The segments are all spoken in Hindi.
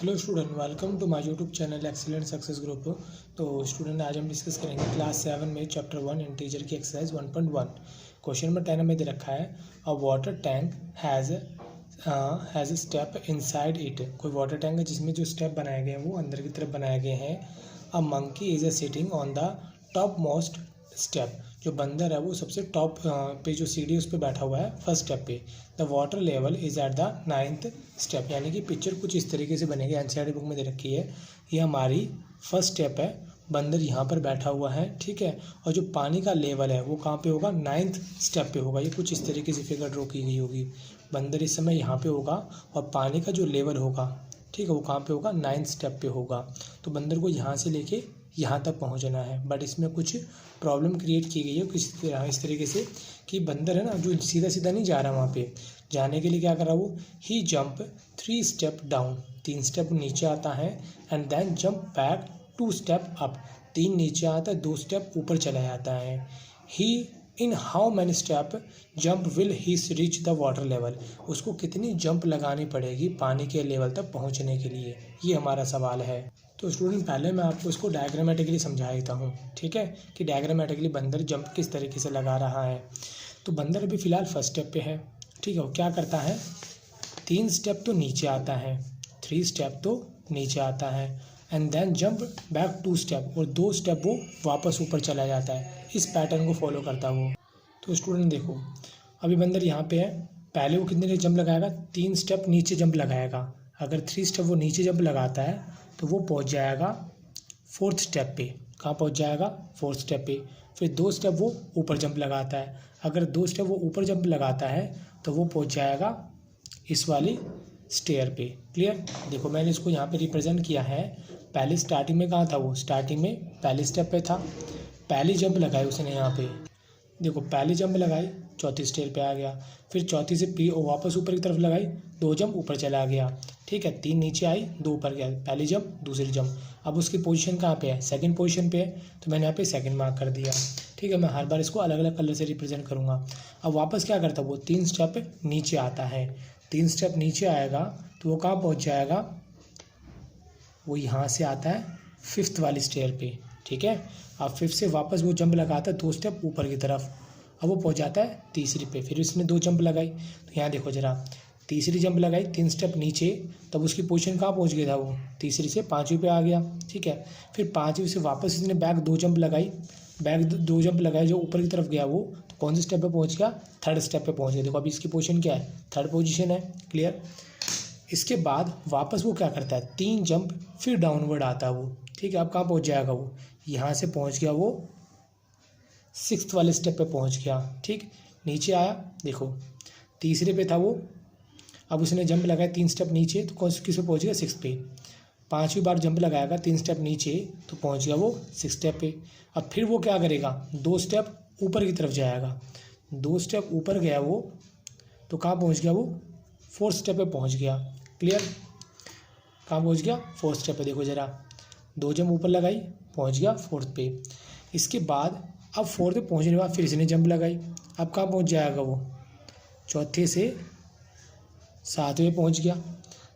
Hello student, welcome to my YouTube channel excellent success group. तो स्टूडेंट आज हम डिस्कस करेंगे क्लास 7 में चैप्टर 1 इंटीजर की एक्सरसाइज 1.1। क्वेश्चन नंबर 10 में दे रखा है a water tank has a step inside it. कोई वाटर टैंक है जिसमें जो स्टेप बनाए गए हैं वो अंदर की तरफ बनाए गए हैं। A monkey is sitting on the top most step. जो बंदर है वो सबसे टॉप पे जो सीढ़ी उस पर बैठा हुआ है फर्स्ट स्टेप पे। The water level is at the 9th step. यानी कि पिक्चर कुछ इस तरीके से बनेगी, एनसीईआरटी बुक में दे रखी है। ये हमारी फर्स्ट स्टेप है, बंदर यहाँ पर बैठा हुआ है, ठीक है। और जो पानी का लेवल है वो कहाँ पे होगा, 9th स्टेप पे होगा। ये कुछ इस तरीके से फिगर ड्रॉ की गई होगी। बंदर इस समय यहाँ पे होगा और पानी का जो लेवल होगा, ठीक है, वो कहाँ पे होगा, 9th स्टेप पे होगा। तो बंदर को यहाँ से लेके यहाँ तक पहुँचना है। बट इसमें कुछ प्रॉब्लम क्रिएट की गई है इस तरीके से कि बंदर है ना जो सीधा सीधा नहीं जा रहा, वहाँ पे जाने के लिए क्या कर रहा है वो, ही जंप 3 स्टेप डाउन, 3 स्टेप नीचे आता है, and then jump back 2 step up, 3 नीचे आता है, 2 स्टेप ऊपर चला जाता है। He in how many step jump will he reach the water level. उसको कितनी जंप लगानी पड़ेगी पानी के लेवल तक पहुँचने के लिए, ये हमारा सवाल है। तो स्टूडेंट पहले मैं आपको इसको डायग्रामेटिकली समझा देता हूँ, ठीक है, कि डायग्रामेटिकली बंदर जंप किस तरीके से लगा रहा है। तो बंदर अभी फ़िलहाल फर्स्ट स्टेप पे है, ठीक है। वो क्या करता है, 3 स्टेप तो नीचे आता है, 3 स्टेप तो नीचे आता है, and then jump back 2 step, और 2 स्टेप वो वापस ऊपर चला जाता है। इस पैटर्न को फॉलो करता है वो। तो स्टूडेंट देखो, अभी बंदर यहाँ पे है, पहले वो कितने जंप लगाएगा, 3 स्टेप नीचे जंप लगाएगा। अगर 3 स्टेप वो नीचे जंप लगाता है तो वो पहुँच जाएगा 4th स्टेप पे। कहाँ पहुँच जाएगा, 4th स्टेप पे। फिर 2 स्टेप वो ऊपर जंप लगाता है। अगर 2 स्टेप वो ऊपर जंप लगाता है तो वो पहुँच जाएगा इस वाली स्टेयर पे। क्लियर। देखो मैंने इसको यहाँ पे रिप्रेजेंट किया है। पहले स्टार्टिंग में कहाँ था वो, स्टार्टिंग में पहले स्टेप पे था, पहली जंप लगाई उसने यहाँ पे। देखो पहली जंप लगाई, 4थी स्टेयर पे आ गया। फिर 4थी से वापस ऊपर की तरफ लगाई, 2 जंप ऊपर चला गया, ठीक है। 3 नीचे आई, 2 ऊपर गया, पहली जंप दूसरी जंप। अब उसकी पोजीशन कहाँ पे है, सेकंड पोजीशन पे है, तो मैंने यहाँ पे सेकंड मार्क कर दिया, ठीक है। मैं हर बार इसको अलग अलग कलर से रिप्रेजेंट करूँगा। अब वापस क्या करता है वो, 3 स्टेप नीचे आता है। 3 स्टेप नीचे आएगा तो वो कहाँ पहुँच जाएगा, वो यहाँ से आता है 5th वाली स्टेयर पे, ठीक है। अब 5th से वापस वो जंप लगाता है 2 स्टेप ऊपर की तरफ। अब वो पहुँच जाता है तीसरी पे। फिर इसने 2 जंप लगाई, तो यहाँ देखो जरा, तीसरी जंप लगाई, 3 स्टेप नीचे, तब उसकी पोजीशन कहाँ पहुँच गया था वो, तीसरी से 5वीं पे आ गया, ठीक है। फिर 5वीं से वापस इसने बैक 2 जंप लगाई, बैक 2 जंप लगाई, जो ऊपर की तरफ गया वो, तो कौन से स्टेप पे पहुँच गया, 3rd स्टेप पे पहुँच गया। देखो अभी इसकी पोजीशन क्या है, 3rd पोजीशन है। क्लियर। इसके बाद वापस वो क्या करता है, 3 जंप फिर डाउनवर्ड आता है वो, ठीक है। अब कहाँ पहुँच जाएगा वो, यहाँ से पहुँच गया वो 6th वाले स्टेप पे पहुँच गया, ठीक। नीचे आया, देखो तीसरे पे था वो, अब उसने जंप लगाया 3 स्टेप नीचे, तो कौन किस पे पहुँच गया, 6th पे। 5वीं बार जंप लगाएगा 3 स्टेप नीचे, तो पहुँच गया वो 6th स्टेप पे। अब फिर वो क्या करेगा, 2 स्टेप ऊपर की तरफ जाएगा, 2 स्टेप ऊपर गया वो, तो कहाँ पहुँच गया वो, 4th स्टेप पे पहुँच गया। क्लियर। कहाँ पहुँच गया, 4th स्टेप पे। देखो ज़रा, 2 जंप ऊपर लगाई, पहुँच गया 4th पे। इसके बाद अब 4th पे पहुँचने के बाद फिर इसने जंप लगाई, अब कहाँ पहुँच जाएगा वो, 4th से 7वें पहुँच गया।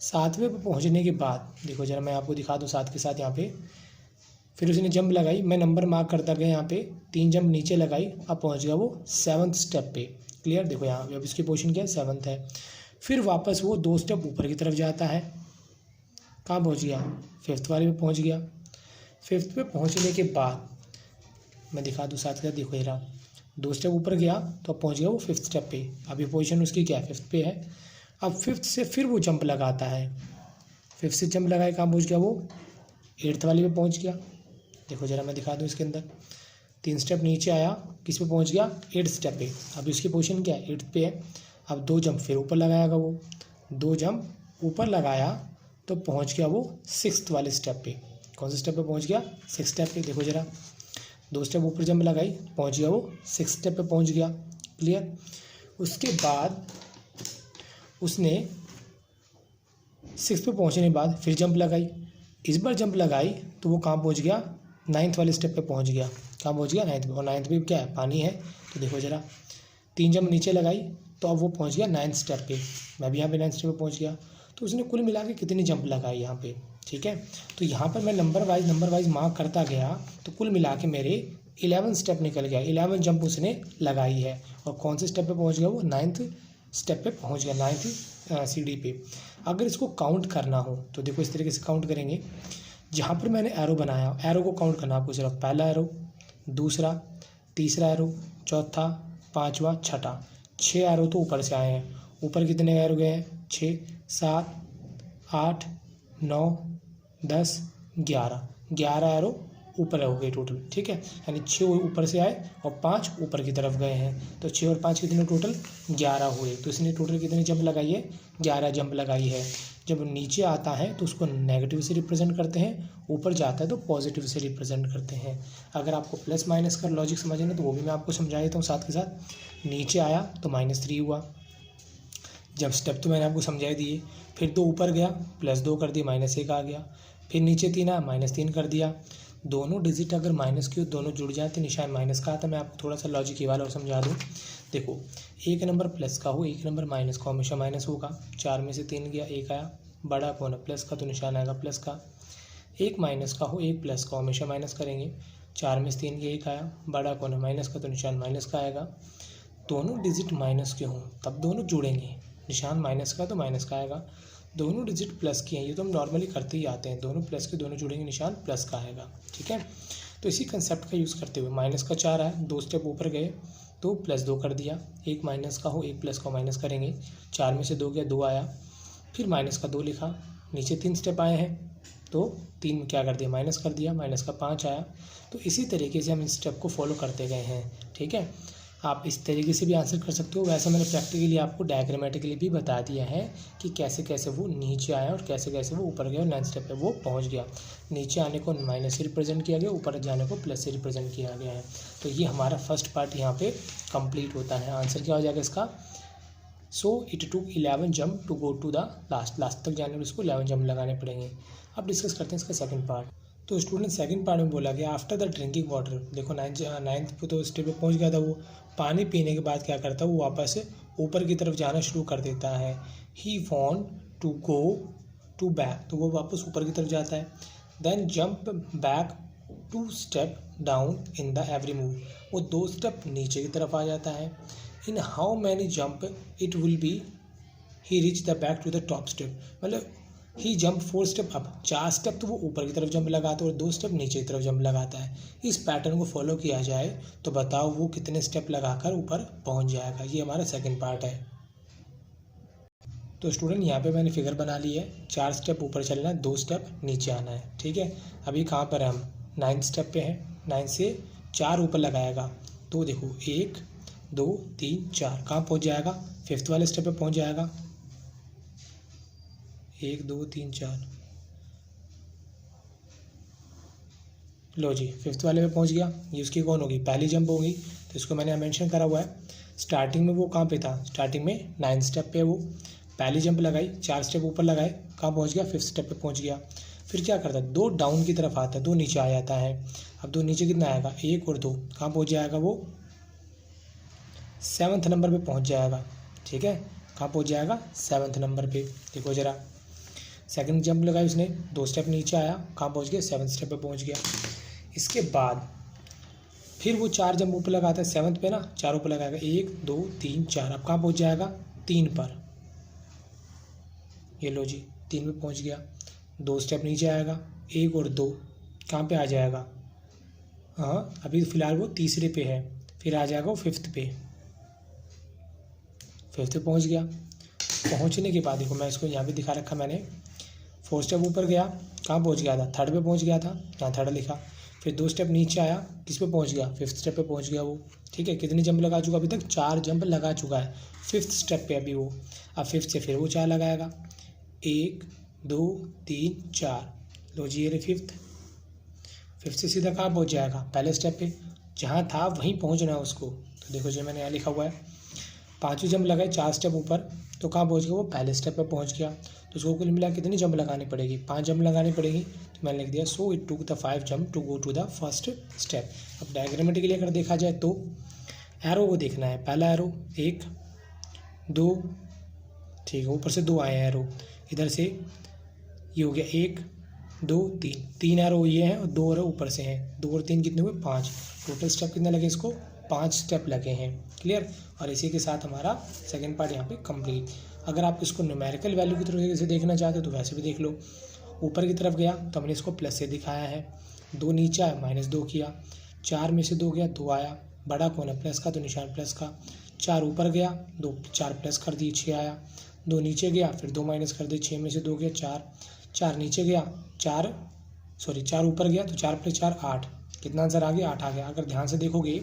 7वें पे पहुँचने के बाद देखो ज़रा, मैं आपको दिखा दूँ साथ के साथ यहाँ पे। फिर उसने जंप लगाई, मैं नंबर मार्क करता गया यहाँ पे, 3 जंप नीचे लगाई, अब पहुँच गया वो 7th स्टेप पे। क्लियर। देखो यहाँ पे अब इसकी पोजीशन क्या है, 7th है। फिर वापस वो 2 स्टेप ऊपर की तरफ जाता है, कहाँ पहुँच गया, 5th वाले पे पहुँच गया। 5th पे पहुँचने के बाद मैं दिखा दूँ साथ के साथ, देखो जरा, 2 स्टेप ऊपर गया तो अब पहुँच गया वो 5th स्टेप पे। अभी पोजीशन उसकी क्या है, 5th पे है। अब 5th से फिर वो जंप लगाता है, 5th से जंप लगाए, कहाँ पहुँच गया वो, 8th वाली पे पहुँच गया। देखो ज़रा मैं दिखा दूँ इसके अंदर, 3 स्टेप नीचे आया, किस पे पहुँच गया, 8th स्टेप पे। अभी उसकी पोजीशन क्या है, 8th पे है। अब 2 जंप फिर ऊपर लगाएगा वो, 2 जंप ऊपर लगाया तो पहुँच गया वो 6th वाले स्टेप पे। कौन से स्टेप पे पहुँच गया, 6th स्टेप पे। देखो ज़रा, 2 स्टेप ऊपर जंप लगाई, पहुँच गया वो 6th स्टेप पे पहुँच गया। क्लियर। उसके बाद उसने 6th पे पहुँचने के बाद फिर जंप लगाई, इस बार जंप लगाई तो वो कहाँ पहुँच गया, 9th वाले स्टेप पे पहुँच गया। कहाँ पहुँच गया, 9th पे। और 9th पे क्या है, पानी है। तो देखो ज़रा, 3 जंप नीचे लगाई तो अब वो पहुँच गया 9th स्टेप पे। मैं भी यहाँ पे 9th स्टेप पे पहुँच गया। तो उसने कुल मिला के कितनी जंप लगाई यहाँ पे, ठीक है। तो यहाँ पर मैं नंबर वाइज मार्क करता गया तो कुल मिला के मेरे 11 स्टेप निकल गया, 11 जंप उसने लगाई है। और कौन से स्टेप पे पहुँच गया वो, 9th स्टेप पे पहुँच गया, 9th सीढ़ी पे। अगर इसको काउंट करना हो तो देखो इस तरीके से काउंट करेंगे। जहाँ पर मैंने एरो बनाया, एरो को काउंट करना आपको सिर्फ, पहला एरो, दूसरा, तीसरा एरो, चौथा, पाँचवा, छठा, 6 एरो तो ऊपर से आए हैं। ऊपर कितने एरो गए हैं, 6, 7, 8, 9, 10, 11 एरो ऊपर हो गए टोटल, ठीक है। यानी 6 ऊपर से आए और 5 ऊपर की तरफ गए हैं। तो 6 और 5 कितने टोटल 11 हुए। तो इसने टोटल कितनी जंप लगाई है, 11 जंप लगाई है। जब नीचे आता है तो उसको नेगेटिव से रिप्रेजेंट करते हैं, ऊपर जाता है तो पॉजिटिव से रिप्रेजेंट करते हैं। अगर आपको प्लस माइनस का लॉजिक समझना तो वो भी मैं आपको समझा देता हूँ साथ के साथ। नीचे आया तो -3 हुआ, जब स्टेप तो मैंने आपको समझा ही दिए। फिर 2 ऊपर गया, +2 कर दिया, -1 आ गया। फिर नीचे 3 आया, -3 कर दिया। दोनों डिजिट अगर माइनस की हो, दोनों जुड़ जाते, निशान माइनस का आता। मैं आपको थोड़ा सा लॉजिक ये वाला और समझा दूँ। देखो, एक नंबर प्लस का हो, एक नंबर माइनस का, हमेशा माइनस होगा। 4 में से 3 गया, 1 आया, बड़ा कौन है, प्लस का, तो निशान आएगा प्लस का। एक माइनस का हो, एक प्लस का, हमेशा माइनस करेंगे। 4 में से 3 गया, 1 आया, बड़ा कौन है, माइनस का, तो निशान माइनस का आएगा। दोनों डिजिट माइनस के हों तब दोनों जुड़ेंगे, निशान माइनस का तो माइनस का आएगा। दोनों डिजिट प्लस की हैं, ये तो हम नॉर्मली करते ही आते हैं, दोनों प्लस के दोनों जुड़ेंगे, निशान प्लस का आएगा, ठीक है। तो इसी कंसेप्ट का यूज़ करते हुए माइनस का 4 है, 2 स्टेप ऊपर गए तो +2 कर दिया। एक माइनस का हो, एक प्लस का, माइनस करेंगे। 4 में से 2 गया, 2 आया, फिर माइनस का 2 लिखा। नीचे 3 स्टेप आए हैं तो 3 में क्या कर दिया, माइनस कर दिया, माइनस का 5 आया। तो इसी तरीके से हम इस स्टेप को फॉलो करते गए हैं, ठीक है। आप इस तरीके से भी आंसर कर सकते हो। वैसे मैंने प्रैक्टिकली आपको डायग्रामेटिकली भी बता दिया है कि कैसे कैसे वो नीचे आया और कैसे कैसे वो ऊपर गया और 9th स्टेप पे वो पहुंच गया। नीचे आने को माइनस से रिप्रेजेंट किया गया, ऊपर जाने को प्लस से रिप्रेजेंट किया गया है। तो ये हमारा फर्स्ट पार्ट यहाँ पे कंप्लीट होता है। आंसर क्या हो जाएगा इसका, so it took 11 jump to go to the last तक जाने में उसको 11 जंप लगाने पड़ेंगे। अब डिस्कस करते हैं इसका सेकंड पार्ट। तो स्टूडेंट सेकंड पार्ट में बोला गया आफ्टर द ड्रिंकिंग वाटर। देखो 9th पे तो स्टेप पे पहुंच गया था वो। पानी पीने के बाद क्या करता है वो, वापस ऊपर की तरफ जाना शुरू कर देता है। He want to go to back, तो वो वापस ऊपर की तरफ जाता है। Then jump back 2 step down in the every move, वो 2 स्टेप नीचे की तरफ आ जाता है। In how many jump it will be he reach the back to the top step, मतलब he jump 4 step up, 4 step तो वो ऊपर की तरफ जंप लगाता है और 2 स्टेप नीचे की तरफ जंप लगाता है। इस पैटर्न को फॉलो किया जाए तो बताओ वो कितने स्टेप लगाकर ऊपर पहुंच जाएगा। ये हमारा सेकंड पार्ट है। तो स्टूडेंट यहाँ पे मैंने फिगर बना ली है, 4 स्टेप ऊपर चलना है, 2 स्टेप नीचे आना है, ठीक है। अभी कहाँ पर है हम, 9th स्टेप पे हैं। 9 से 4 ऊपर लगाएगा तो देखो 1 2 3 4, कहाँ पहुँच जाएगा, 5th वाले स्टेप पे पहुँच जाएगा। 1 2 3 4, लो जी 5th वाले पे पहुंच गया। ये उसकी कौन होगी, पहली जंप होगी। तो इसको मैंने मेंशन करा हुआ है। स्टार्टिंग में वो कहाँ पे था, स्टार्टिंग में 9th स्टेप पे वो पहली जंप लगाई, 4 स्टेप ऊपर लगाए, कहाँ पहुंच गया, 5th स्टेप पे पहुंच गया। फिर क्या करता है, 2 डाउन की तरफ आता है, 2 नीचे आ जाता है। अब 2 नीचे कितना आएगा, 1 और 2, कहाँ पहुँच जाएगा वो, 7th नंबर पर पहुँच जाएगा, ठीक है। कहाँ पहुँच जाएगा, 7th नंबर पर। देखो ज़रा, सेकंड जंप लगाई उसने, 2 स्टेप नीचे आया, कहाँ पहुँच गया, 7th स्टेप पे पहुँच गया। इसके बाद फिर वो 4 जंप ऊपर लगाता है, 7th पे ना 4 ऊपर लगाएगा, 1 2 3 4, अब कहाँ पहुँच जाएगा, 3 पर। ये लो जी 3 पे पहुँच गया। 2 स्टेप नीचे आएगा, 1 और 2, कहाँ पे आ जाएगा, हाँ अभी फ़िलहाल वो तीसरे पे है। फिर आ जाएगा वो 5th पे, 5th पे पहुँच गया। पहुँचने के बाद देखो मैं इसको यहाँ पे दिखा रखा मैंने, 4 स्टेप ऊपर गया, कहाँ पहुँच गया था, 3rd पे पहुँच गया था, यहाँ 3rd लिखा। फिर 2 स्टेप नीचे आया, किस पे पहुँच गया, 5th स्टेप पे पहुँच गया वो, ठीक है। कितनी जंप लगा चुका अभी तक, 4 जंप लगा चुका है 5th स्टेप पे अभी वो। अब 5th से फिर वो 4 लगाएगा, 1 2 3 4, लो जी ये रही 5th से सीधा कहाँ पहुँच जाएगा, पहले स्टेप पे, जहाँ था वहीं पहुँचना है उसको। तो देखो जी मैंने यहाँ लिखा हुआ है, 5वीं जंप लगाए, 4 स्टेप ऊपर, तो कहाँ पहुँच गया वो, पहले स्टेप पे पहुँच गया। तो उसको कुल मिला कितनी जंप लगानी पड़ेगी, 5 जंप लगानी पड़ेगी। तो मैंने लिख दिया so it took the 5 jump to go to the first step. अब डायग्रामेटिकली अगर देखा जाए तो एरो को देखना है, पहला एरो 1 2, ठीक है, ऊपर से 2 आए हैं एरो, इधर से ये हो गया 1 2 3, 3 एरो ये हैं और 2 एरो ऊपर से हैं, 2 और 3 कितने हुए 5, टोटल स्टेप कितने लगे इसको 5 स्टेप लगे हैं। क्लियर। और इसी के साथ हमारा सेकेंड पार्ट यहाँ पे कंप्लीट। अगर आप इसको न्यूमेरिकल वैल्यू की तरफ से देखना चाहते हो तो वैसे भी देख लो। ऊपर की तरफ गया तो हमने इसको प्लस से दिखाया है, 2 नीचे आया -2 किया, 4 में से 2 गया 2 आया, बड़ा कौन है प्लस का तो निशान प्लस का, 4 ऊपर गया 4 प्लस कर दिए 6 आया, 2 नीचे गया फिर 2 माइनस कर दिए, 6 में से 2 गया 4 नीचे गया 4 ऊपर गया तो 4 + 4 8, कितना आंसर आ गया 8 आ गया। अगर ध्यान से देखोगे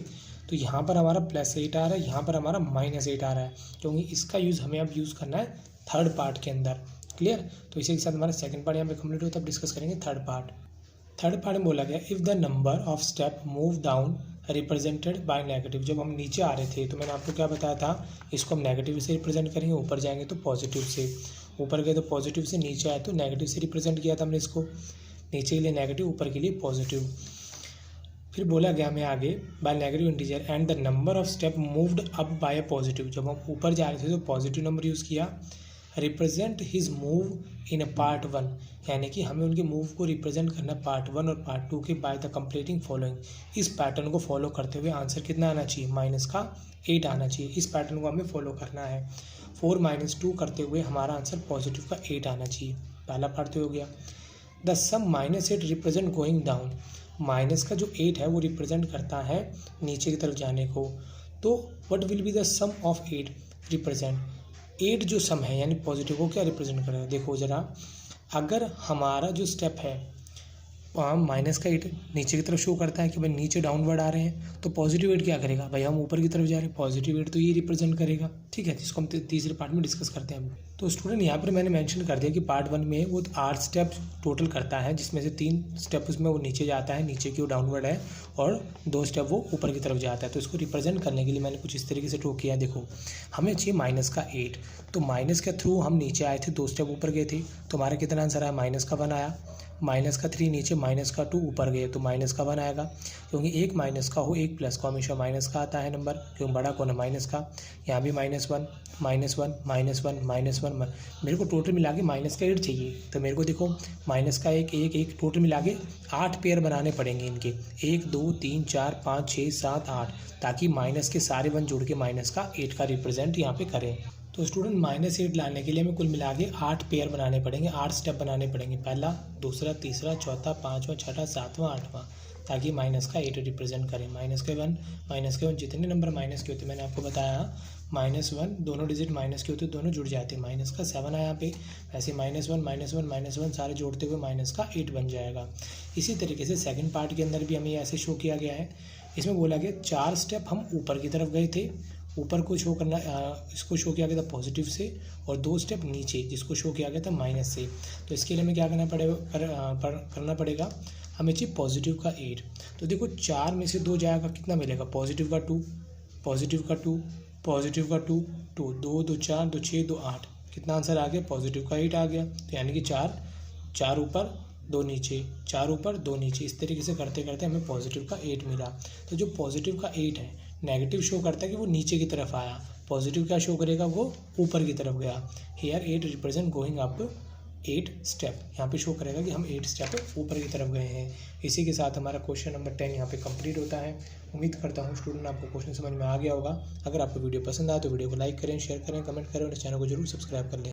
तो यहाँ पर हमारा +8 आ रहा है, यहाँ पर हमारा -8 आ रहा है, क्योंकि इसका यूज़ हमें अब यूज़ करना है थर्ड पार्ट के अंदर। क्लियर। तो इसी के साथ हमारा सेकंड पार्ट यहाँ पे कंप्लीट होता है। अब डिस्कस करेंगे थर्ड पार्ट में बोला गया if the number of step move down represented by negative. जब हम नीचे आ रहे थे तो मैंने आपको क्या बताया था, इसको हम नेगेटिव से रिप्रेजेंट करेंगे, ऊपर जाएंगे तो पॉजिटिव से, ऊपर गए तो पॉजिटिव से, नीचे आए तो नेगेटिव से रिप्रेजेंट किया था हमने इसको, नीचे के लिए नेगेटिव ऊपर के लिए पॉजिटिव। फिर बोला गया हमें आगे by negative integer and the number of step moved up by a positive. जब हम ऊपर जा रहे थे तो पॉजिटिव नंबर यूज़ किया, represent his move in a part 1, यानी कि हमें उनके मूव को रिप्रेजेंट करना पार्ट 1 और पार्ट 2 के बाय द कंप्लीटिंग फॉलोइंग। इस पैटर्न को फॉलो करते हुए आंसर कितना आना चाहिए -8 आना चाहिए। इस पैटर्न को हमें फॉलो करना है। 4 - 2 करते हुए हमारा आंसर पॉजिटिव का 8 आना चाहिए। पहला पार्ट तो हो गया। The sum -8 represent going down. Minus का जो 8 है वो रिप्रेजेंट करता है नीचे की तरफ जाने को। तो what will be the sum of 8 represent, 8 जो सम है यानी पॉजिटिव को क्या रिप्रेजेंट करेगा। देखो ज़रा, अगर हमारा जो स्टेप है माइनस का 8 नीचे की तरफ शो करता है कि भाई नीचे डाउनवर्ड आ रहे हैं, तो पॉजिटिव 8 क्या करेगा भाई, हम ऊपर की तरफ जा रहे हैं, पॉजिटिव 8 तो ये रिप्रेजेंट करेगा। ठीक है, जिसको हम तीसरे पार्ट में डिस्कस करते हैं। तो स्टूडेंट यहाँ पर मैंने मेंशन कर दिया कि पार्ट 1 में वो 8 स्टेप टोटल करता है, जिसमें से 3 स्टेप उसमें वो नीचे जाता है, नीचे की वो डाउनवर्ड है, और 2 स्टेप वो ऊपर की तरफ जाता है। तो इसको रिप्रेजेंट करने के लिए मैंने कुछ इस तरीके से ड्रॉ किया। देखो, हमें चाहिए माइनस का 8, तो माइनस के थ्रू हम नीचे आए थे, 2 स्टेप ऊपर गए थे, तो हमारा कितना आंसर आया -1 आया, -3 नीचे, -2 ऊपर गए तो -1 आएगा, क्योंकि एक माइनस का हो एक प्लस का हमेशा माइनस का आता है नंबर, क्योंकि बड़ा कौन है माइनस का। यहाँ भी -1 मेरे को टोटल मिला के माइनस का 8 चाहिए, तो मेरे को देखो माइनस का 1 टोटल मिला के 8 पेयर बनाने पड़ेंगे इनके, 1 2 3 4 5 6 7 8, ताकि माइनस के सारे 1 जोड़ के माइनस का 8 का रिप्रेजेंट यहाँ पे करें। तो स्टूडेंट -8 लाने के लिए हमें कुल मिला के 8 पेयर बनाने पड़ेंगे, 8 स्टेप बनाने पड़ेंगे, पहला, दूसरा, तीसरा, चौथा, पाँचवा, छठा, सातवां, आठवां, ताकि माइनस का 8 रिप्रेजेंट करें। -1 जितने नंबर माइनस के होते मैंने आपको बताया, -1 दोनों डिजिट माइनस के होते दोनों जुड़ जाते हैं, माइनस का 7 आया यहाँ पे, वैसे -1 सारे जोड़ते हुए माइनस का 8 बन जाएगा। इसी तरीके से सेकंड पार्ट के अंदर भी हमें ऐसे शो किया गया है। इसमें बोला गया 4 स्टेप हम ऊपर की तरफ गए थे, ऊपर को शो करना, इसको शो किया गया था पॉजिटिव से, और 2 स्टेप नीचे जिसको शो किया गया था माइनस से। तो इसके लिए हमें क्या करना पड़ेगा, हमें चाहिए पॉजिटिव का 8। तो देखो 4 में से 2 जाएगा, कितना मिलेगा, पॉजिटिव का 2, पॉजिटिव का 2, पॉजिटिव का 2, 2 2 4 2 6 2 8, कितना आंसर आ गया, पॉजिटिव का 8 आ गया। तो यानी कि 4 ऊपर 2 नीचे, 4 ऊपर 2 नीचे, इस तरीके से करते करते हमें पॉजिटिव का 8 मिला। तो जो पॉजिटिव का 8 है, नेगेटिव शो करता है कि वो नीचे की तरफ आया, पॉजिटिव क्या शो करेगा, वो ऊपर की तरफ गया। Here 8 represent going up 8 step, यहाँ पे शो करेगा कि हम 8 स्टेप ऊपर की तरफ गए हैं। इसी के साथ हमारा क्वेश्चन नंबर 10 यहाँ पे कंप्लीट होता है। उम्मीद करता हूँ स्टूडेंट आपको क्वेश्चन समझ में आ गया होगा। अगर आपको वीडियो पसंद आए तो वीडियो को लाइक करें, शेयर करें, कमेंट करें और चैनल को जरूर सब्सक्राइब कर लें।